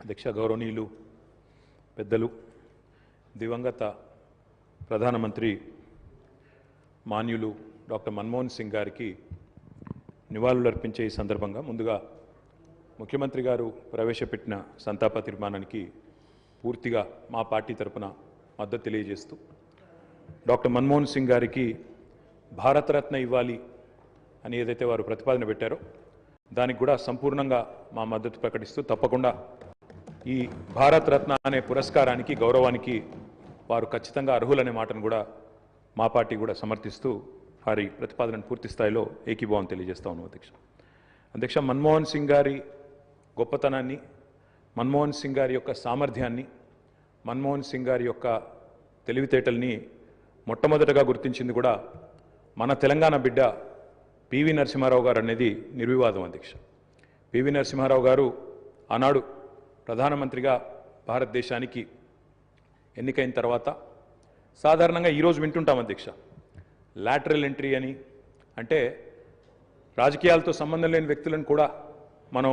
అధ్యక్ష గౌరవనీయులు పెద్దలు దివంగత ప్రధానమంత్రి మాన్యులు డాక్టర్ మన్మోహన్ సింగ్ గారికి నివాళులర్పించే ఈ సందర్భంగా ముందుగా ముఖ్యమంత్రి గారు ప్రవేశపెట్టిన సంతాప తీర్మానానికి పూర్తిగా మా పార్టీ తరపున మద్దతు తెలియజేస్తూ డాక్టర్ మన్మోహన్ సింగ్ గారికి భారతరత్న ఇవ్వాలి అని ఏదైతే వారు ప్రతిపాదన పెట్టారో దానికి కూడా సంపూర్ణంగా మా మద్దతు ప్రకటిస్తూ తప్పకుండా ఈ భారతరత్న అనే పురస్కారానికి గౌరవానికి వారు ఖచ్చితంగా అర్హులనే మాటను కూడా మా పార్టీ కూడా సమర్థిస్తూ వారి ప్రతిపాదనను పూర్తి స్థాయిలో ఏకీభావం తెలియజేస్తా ఉన్నాం అధ్యక్ష మన్మోహన్ సింగ్ గారి గొప్పతనాన్ని, మన్మోహన్ సింగ్ గారి యొక్క సామర్థ్యాన్ని, మన్మోహన్ సింగ్ గారి యొక్క తెలివితేటల్ని మొట్టమొదటగా గుర్తించింది కూడా మన తెలంగాణ బిడ్డ పివి నరసింహారావు గారు అనేది నిర్వివాదం అధ్యక్ష. పివి నరసింహారావు గారు ఆనాడు ప్రధానమంత్రిగా భారతదేశానికి ఎన్నికైన తర్వాత సాధారణంగా ఈరోజు వింటుంటాం అధ్యక్ష, లాటరల్ ఎంట్రీ అని, అంటే రాజకీయాలతో సంబంధం లేని వ్యక్తులను కూడా మనం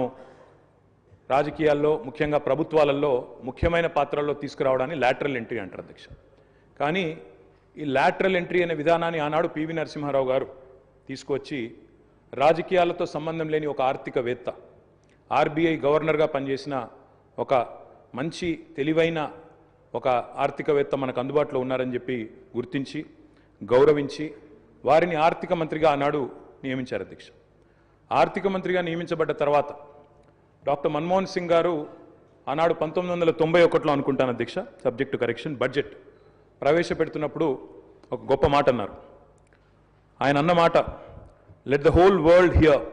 రాజకీయాల్లో ముఖ్యంగా ప్రభుత్వాలలో ముఖ్యమైన పాత్రల్లో తీసుకురావడాన్ని లాటరల్ ఎంట్రీ అంటారు అధ్యక్ష. కానీ ఈ లాటరల్ ఎంట్రీ అనే విధానాన్ని ఆనాడు పివి నరసింహారావు గారు తీసుకొచ్చి రాజకీయాలతో సంబంధం లేని ఒక ఆర్థికవేత్త, ఆర్బీఐ గవర్నర్గా పనిచేసిన ఒక మంచి తెలివైన ఒక ఆర్థికవేత్త మనకు అందుబాటులో ఉన్నారని చెప్పి గుర్తించి గౌరవించి వారిని ఆర్థిక మంత్రిగా ఆనాడు నియమించారు అధ్యక్ష. ఆర్థిక మంత్రిగా నియమించబడ్డ తర్వాత డాక్టర్ మన్మోహన్ సింగ్ గారు ఆనాడు 1991లో అనుకుంటాను అధ్యక్ష, సబ్జెక్టు కరెక్షన్, బడ్జెట్ ప్రవేశపెడుతున్నప్పుడు ఒక గొప్ప మాట అన్నారు. ఆయన అన్న మాట, let the whole world here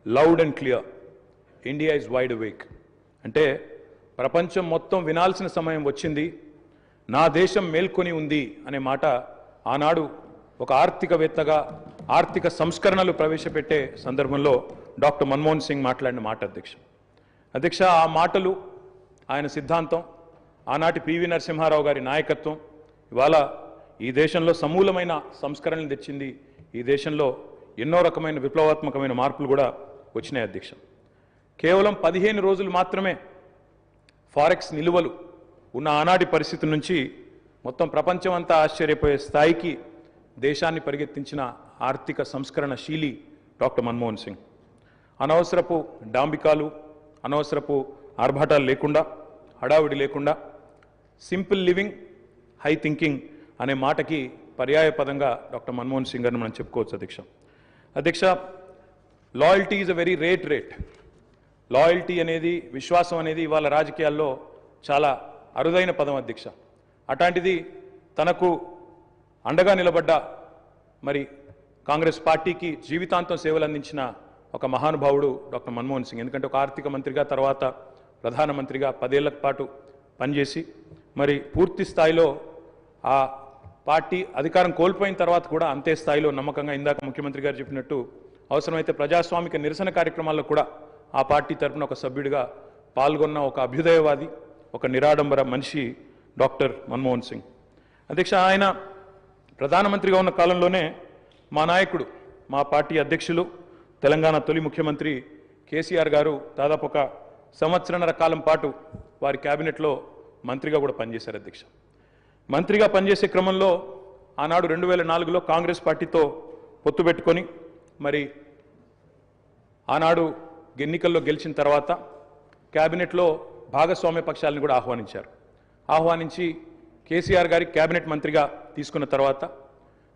loud and clear, India is wide awake. అంటే ప్రపంచం మొత్తం వినాల్సిన సమయం వచ్చింది, నా దేశం మేల్కొని ఉంది అనే మాట ఆనాడు ఒక ఆర్థికవేత్తగా ఆర్థిక సంస్కరణలు ప్రవేశపెట్టే సందర్భంలో డాక్టర్ మన్మోహన్ సింగ్ మాట్లాడిన మాట అధ్యక్ష. ఆ మాటలు, ఆయన సిద్ధాంతం, ఆనాటి పివి నరసింహారావు గారి నాయకత్వం ఇవాళ ఈ దేశంలో సమూలమైన సంస్కరణలు తెచ్చింది. ఈ దేశంలో ఎన్నో రకమైన విప్లవాత్మకమైన మార్పులు కూడా వచ్చినాయి అధ్యక్ష. కేవలం 15 రోజులు మాత్రమే ఫారెక్స్ నిలువలు ఉన్న ఆనాటి పరిస్థితి నుంచి మొత్తం ప్రపంచం అంతా ఆశ్చర్యపోయే స్థాయికి దేశాన్ని పరిగెత్తించిన ఆర్థిక సంస్కరణశీలి డాక్టర్ మన్మోహన్ సింగ్. అనవసరపు డాంబికాలు, అనవసరపు ఆర్భాటాలు లేకుండా, హడావిడి లేకుండా సింపుల్ లివింగ్, హై థింకింగ్ అనే మాటకి పర్యాయ పదంగా డాక్టర్ మన్మోహన్ సింగ్ గారిని మనం చెప్పుకోవచ్చు అధ్యక్ష. Loyalty is a very rate. Loyalty అనేది, విశ్వాసం అనేది ఇవాళ రాజకీయాల్లో చాలా అరుదైన పదం అధ్యక్ష. అట్లాంటిది తనకు అండగా నిలబడ్డ మరి కాంగ్రెస్ పార్టీకి జీవితాంతం సేవలు అందించిన ఒక మహానుభావుడు డాక్టర్ మన్మోహన్ సింగ్. ఎందుకంటే ఒక ఆర్థిక మంత్రిగా, తర్వాత ప్రధానమంత్రిగా 10 ఏళ్ల పాటు పనిచేసి మరి పూర్తి స్థాయిలో ఆ పార్టీ అధికారం కోల్పోయిన తర్వాత కూడా అంతే స్థాయిలో నమ్మకంగా, ఇందాక ముఖ్యమంత్రి గారు చెప్పినట్టు అవసరమైతే ప్రజాస్వామిక నిరసన కార్యక్రమాల్లో కూడా ఆ పార్టీ తరఫున ఒక సభ్యుడిగా పాల్గొన్న ఒక అభ్యుదయవాది, ఒక నిరాడంబర మనిషి డాక్టర్ మన్మోహన్ సింగ్ అధ్యక్ష. ఆయన ప్రధానమంత్రిగా ఉన్న కాలంలోనే మా నాయకుడు, మా పార్టీ అధ్యక్షులు, తెలంగాణ తొలి ముఖ్యమంత్రి కేసీఆర్ గారు దాదాపు ఒక 1.5 సంవత్సరాల కాలం పాటు వారి క్యాబినెట్లో మంత్రిగా కూడా పనిచేశారు అధ్యక్ష. మంత్రిగా పనిచేసే క్రమంలో ఆనాడు 2004లో కాంగ్రెస్ పార్టీతో పొత్తు పెట్టుకొని మరి ఆనాడు ఎన్నికల్లో గెలిచిన తర్వాత క్యాబినెట్లో భాగస్వామ్య పక్షాలను కూడా ఆహ్వానించి కేసీఆర్ గారి క్యాబినెట్ మంత్రిగా తీసుకున్న తర్వాత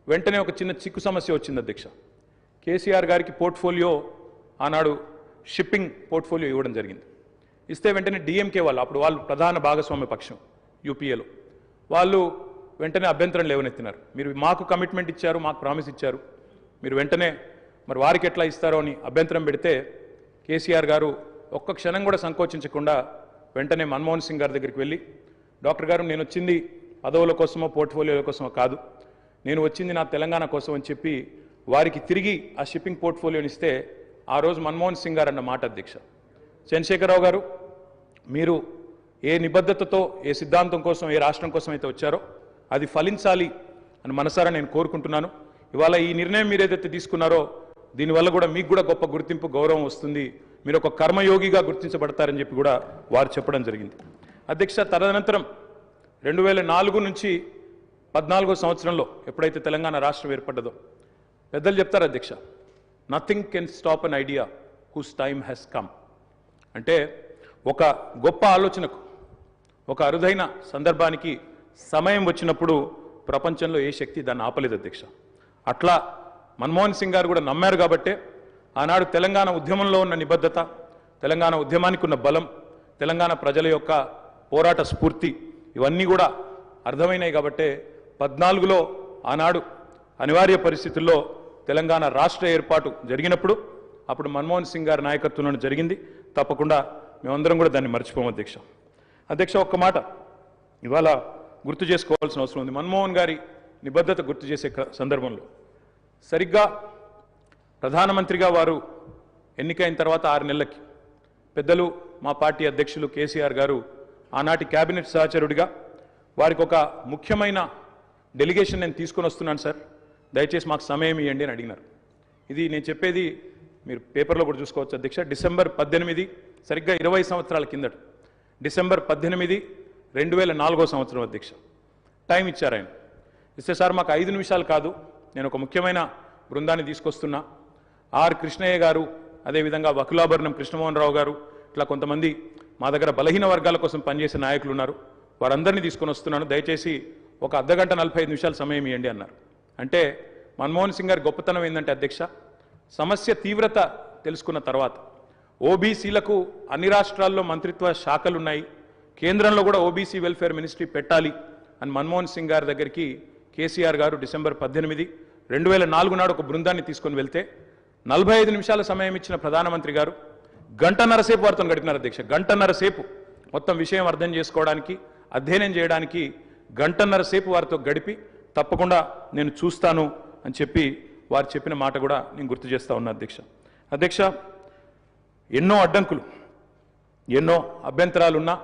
వెంటనే ఒక చిన్న చిక్కు సమస్య వచ్చింది అధ్యక్ష. కేసీఆర్ గారికి పోర్ట్ఫోలియో ఆనాడు షిప్పింగ్ పోర్ట్ఫోలియో ఇవ్వడం జరిగింది. ఇస్తే వెంటనే డిఎంకే వాళ్ళు, అప్పుడు వాళ్ళు ప్రధాన భాగస్వామ్య పక్షం యూపీఏలో, వాళ్ళు వెంటనే అభ్యంతరం లేవనెత్తినారు. మీరు మాకు కమిట్మెంట్ ఇచ్చారు, మాకు ప్రామిస్ ఇచ్చారు, మీరు వెంటనే మరి వారికి ఎట్లా ఇస్తారో అని అభ్యంతరం పెడితే కేసీఆర్ గారు ఒక్క క్షణం కూడా సంకోచించకుండా వెంటనే మన్మోహన్ సింగ్ గారి దగ్గరికి వెళ్ళి, డాక్టర్ గారు నేను వచ్చింది పదవుల కోసమో పోర్ట్ఫోలియోల కోసమో కాదు, నేను వచ్చింది నా తెలంగాణ కోసం అని చెప్పి వారికి తిరిగి ఆ షిప్పింగ్ పోర్ట్ఫోలియోని ఇస్తే ఆ రోజు మన్మోహన్ సింగ్ గారు అన్న మాట అధ్యక్ష, చంద్రశేఖరరావు గారు మీరు ఏ నిబద్ధతతో, ఏ సిద్ధాంతం కోసం, ఏ రాష్ట్రం కోసం అయితే వచ్చారో అది ఫలించాలి అని మనసారా నేను కోరుకుంటున్నాను. ఇవాళ ఈ నిర్ణయం మీరు ఏదైతే తీసుకున్నారో దీనివల్ల కూడా మీకు కూడా గొప్ప గుర్తింపు, గౌరవం వస్తుంది. మీరు ఒక కర్మయోగిగా గుర్తించబడతారని చెప్పి కూడా వారు చెప్పడం జరిగింది. అధ్యక్ష, తదనంతరం 2004 నుంచి 14వ సంవత్సరంలో ఎప్పుడైతే తెలంగాణ రాష్ట్రం ఏర్పడ్డదో పెద్దలు చెప్తారు అధ్యక్ష, nothing can stop an idea who's time has come. అంటే ఒక గొప్ప ఆలోచనకు, ఒక అరుదైన సందర్భానికి సమయం వచ్చినప్పుడు ప్రపంచంలో ఏ శక్తి దాన్ని ఆపలేదు అధ్యక్ష. అట్లా మన్మోహన్ సింగ్ గారు కూడా నమ్మారు కాబట్టే ఆనాడు తెలంగాణ ఉద్యమంలో ఉన్న నిబద్ధత, తెలంగాణ ఉద్యమానికి ఉన్న బలం, తెలంగాణ ప్రజల యొక్క పోరాట స్ఫూర్తి ఇవన్నీ కూడా అర్థమైనాయి కాబట్టే 14లో ఆనాడు అనివార్య పరిస్థితుల్లో తెలంగాణ రాష్ట్ర ఏర్పాటు జరిగినప్పుడు అప్పుడు మన్మోహన్ సింగ్ గారి నాయకత్వంలో జరిగింది. తప్పకుండా మేమందరం కూడా దాన్ని మర్చిపోము అధ్యక్ష. అధ్యక్ష, ఒక్క మాట ఇవాళ గుర్తు చేసుకోవాల్సిన అవసరం ఉంది. మన్మోహన్ గారి నిబద్ధత గుర్తు చేసే సందర్భంలో సరిగ్గా ప్రధానమంత్రిగా వారు ఎన్నికైన తర్వాత 6 నెలలకి పెద్దలు మా పార్టీ అధ్యక్షులు కేసీఆర్ గారు ఆనాటి కేబినెట్ సహచరుడిగా వారికి ఒక ముఖ్యమైన డెలిగేషన్ నేను తీసుకొని వస్తున్నాను సార్, దయచేసి మాకు సమయం ఇవ్వండి అని అడిగినారు. ఇది నేను చెప్పేది మీరు పేపర్లో కూడా చూసుకోవచ్చు అధ్యక్ష. డిసెంబర్ 18, సరిగ్గా 20 సంవత్సరాల కిందట, డిసెంబర్ 18, 2004వ సంవత్సరం అధ్యక్ష టైం ఇచ్చారు ఆయన. ఇస్తే సార్ మాకు 5 నిమిషాలు కాదు, నేను ఒక ముఖ్యమైన బృందాన్ని తీసుకొస్తున్నా, ఆర్ కృష్ణయ్య గారు, అదేవిధంగా వకులాభరణం కృష్ణమోహన్ రావు గారు, ఇట్లా కొంతమంది మా దగ్గర బలహీన వర్గాల కోసం పనిచేసే నాయకులు ఉన్నారు, వారందరినీ తీసుకొని వస్తున్నాను, దయచేసి ఒక అర్ధగంట 45 నిమిషాలు సమయం ఇవ్వండి అన్నారు. అంటే మన్మోహన్ సింగ్ గారి గొప్పతనం ఏంటంటే అధ్యక్ష, సమస్య తీవ్రత తెలుసుకున్న తర్వాత ఓబీసీలకు అన్ని రాష్ట్రాల్లో మంత్రిత్వ శాఖలున్నాయి, కేంద్రంలో కూడా ఓబీసీ వెల్ఫేర్ మినిస్ట్రీ పెట్టాలి అని మన్మోహన్ సింగ్ గారి దగ్గరికి కేసీఆర్ గారు డిసెంబర్ 18, 2004 నాడు ఒక బృందాన్ని తీసుకొని వెళ్తే 45 నిమిషాల సమయం ఇచ్చిన ప్రధానమంత్రి గారు గంటన్నర సేపు వారితో గడిపినారు అధ్యక్ష. గంటన్నర సేపు మొత్తం విషయం అర్థం చేసుకోవడానికి, అధ్యయనం చేయడానికి గంటన్నర సేపు వారితో గడిపి తప్పకుండా నేను చూస్తాను అని చెప్పి వారు చెప్పిన మాట కూడా నేను గుర్తు చేస్తా ఉన్నా అధ్యక్ష. అధ్యక్ష, ఎన్నో అడ్డంకులు, ఎన్నో అభ్యంతరాలున్నా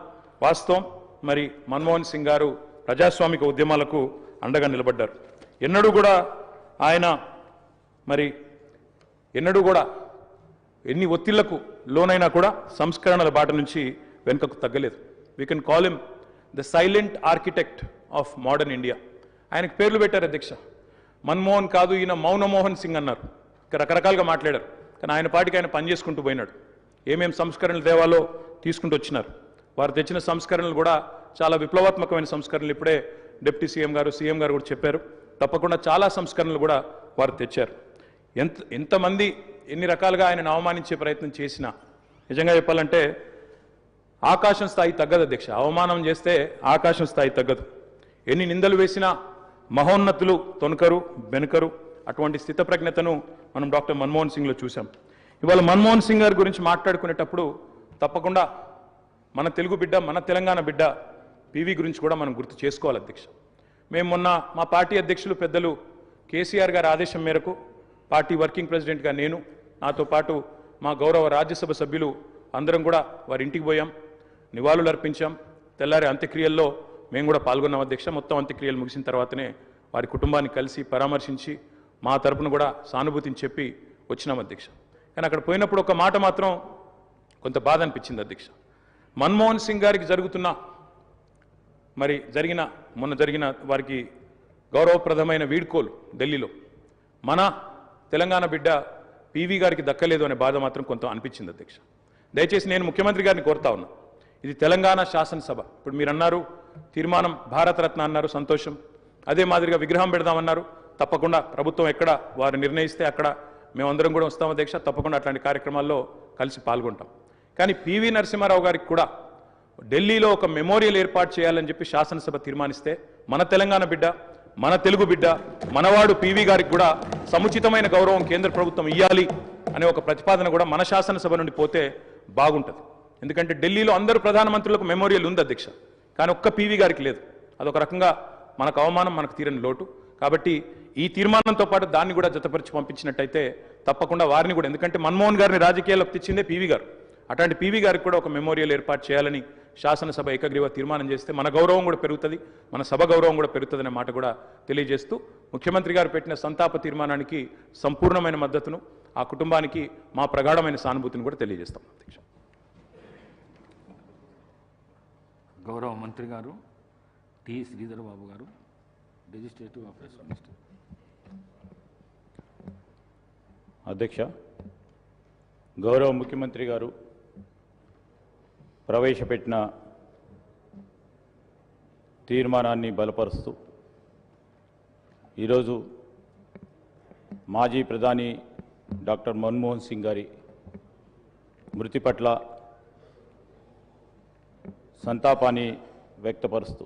వాస్తవం మరి మన్మోహన్ సింగ్ గారు ప్రజాస్వామిక ఉద్యమాలకు అండగా నిలబడ్డారు. ఎన్నడూ కూడా ఆయన మరి ఎన్నడూ కూడా ఎన్ని ఒత్తిళ్లకు లోనైనా కూడా సంస్కరణల బాట నుంచి వెనుకకు తగ్గలేదు. We can call him the silent architect of modern India. ఆయనకు పేర్లు పెట్టారు అధ్యక్ష. మన్మోహన్ కాదు, ఈయన మౌనమోహన్ సింగ్ అన్నారు. రకరకాలుగా మాట్లాడారు, కానీ ఆయన పాటికి ఆయన పనిచేసుకుంటూ పోయినాడు. ఏమేం సంస్కరణలు తేవాలో తీసుకుంటూ వచ్చినారు. వారు తెచ్చిన సంస్కరణలు కూడా చాలా విప్లవాత్మకమైన సంస్కరణలు. ఇప్పుడే డిప్యూటీ సీఎం గారు కూడా చెప్పారు. తప్పకుండా చాలా సంస్కరణలు కూడా వారు తెచ్చారు. ఎంతమంది ఎన్ని రకాలుగా ఆయనను అవమానించే ప్రయత్నం చేసినా నిజంగా చెప్పాలంటే ఆకాశం స్థాయి తగ్గదు అధ్యక్ష. అవమానం చేస్తే ఆకాశం స్థాయి తగ్గదు. ఎన్ని నిందలు వేసినా మహోన్నతులు తొనకరు, బెనకరు. అటువంటి స్థితప్రజ్ఞతను మనం డాక్టర్ మన్మోహన్ సింగ్లో చూసాం. ఇవాళ మన్మోహన్ సింగ్ గారి గురించి మాట్లాడుకునేటప్పుడు తప్పకుండా మన తెలుగు బిడ్డ, మన తెలంగాణ బిడ్డ పివి గురించి కూడా మనం గుర్తు చేసుకోవాలి అధ్యక్ష. మేము మొన్న మా పార్టీ అధ్యక్షులు పెద్దలు కేసీఆర్ గారి ఆదేశం మేరకు పార్టీ వర్కింగ్ ప్రెసిడెంట్గా నేను, నాతో పాటు మా గౌరవ రాజ్యసభ సభ్యులు అందరం కూడా వారి ఇంటికి పోయాం, నివాళులు అర్పించాం. తెల్లారి అంత్యక్రియల్లో మేము కూడా పాల్గొన్నాం అధ్యక్ష. మొత్తం అంత్యక్రియలు ముగిసిన తర్వాతనే వారి కుటుంబాన్ని కలిసి పరామర్శించి మా తరపున కూడా సానుభూతిని చెప్పి వచ్చినాం అధ్యక్ష. కానీ అక్కడ పోయినప్పుడు ఒక మాట మాత్రం కొంత బాధ అనిపించింది అధ్యక్ష. మన్మోహన్ సింగ్ గారికి మొన్న జరిగిన వారికి గౌరవప్రదమైన వీడ్కోలు ఢిల్లీలో మన తెలంగాణ బిడ్డ పివి గారికి దక్కలేదు అనే బాధ మాత్రం కొంత అనిపించింది అధ్యక్ష. దయచేసి నేను ముఖ్యమంత్రి గారిని కోరుతా ఉన్నా, ఇది తెలంగాణ శాసనసభ. ఇప్పుడు మీరు అన్నారు తీర్మానం భారతరత్న అన్నారు, సంతోషం. అదే మాదిరిగా విగ్రహం పెడదామన్నారు, తప్పకుండా ప్రభుత్వం ఎక్కడ వారు నిర్ణయిస్తే అక్కడ మేమందరం కూడా వస్తాం అధ్యక్ష. తప్పకుండా అట్లాంటి కార్యక్రమాల్లో కలిసి పాల్గొంటాం. కానీ పివి నరసింహారావు గారికి కూడా ఢిల్లీలో ఒక మెమోరియల్ ఏర్పాటు చేయాలని చెప్పి శాసనసభ తీర్మానిస్తే మన తెలంగాణ బిడ్డ, మన తెలుగు బిడ్డ, మనవాడు పివి గారికి కూడా సముచితమైన గౌరవం కేంద్ర ప్రభుత్వం ఇవ్వాలి అనే ఒక ప్రతిపాదన కూడా మన శాసనసభ నుండి పోతే బాగుంటుంది. ఎందుకంటే ఢిల్లీలో అందరూ ప్రధానమంత్రులకు మెమోరియల్ ఉంది అధ్యక్ష, కానీ ఒక్క పివి గారికి లేదు. అదొక రకంగా మనకు అవమానం, మనకు తీరని లోటు. కాబట్టి ఈ తీర్మానంతో పాటు దాన్ని కూడా జతపరిచి పంపించినట్టయితే తప్పకుండా వారిని కూడా, ఎందుకంటే మన్మోహన్ గారిని రాజకీయాల్లోకి తెచ్చిందే పివి గారు, అట్లాంటి పివి గారికి కూడా ఒక మెమోరియల్ ఏర్పాటు చేయాలని శాసనసభ ఏకగ్రీవ తీర్మానం చేస్తే మన గౌరవం కూడా పెరుగుతుంది, మన సభ గౌరవం కూడా పెరుగుతుందనే మాట కూడా తెలియజేస్తూ ముఖ్యమంత్రి గారు పెట్టిన సంతాప తీర్మానానికి సంపూర్ణమైన మద్దతును, ఆ కుటుంబానికి మా ప్రగాఢమైన సానుభూతిని కూడా తెలియజేస్తాం అధ్యక్ష. గౌరవ మంత్రి గారు టి శ్రీధర్ బాబు గారు, లెజిస్లేటివ్ అఫైర్స్ మినిస్టర్. అధ్యక్ష, గౌరవ ముఖ్యమంత్రి గారు ప్రవేశపెట్టిన తీర్మానాన్ని బలపరుస్తూ ఈరోజు మాజీ ప్రధాని డాక్టర్ మన్మోహన్ సింగ్ గారి మృతి పట్ల సంతాపాన్ని వ్యక్తపరుస్తూ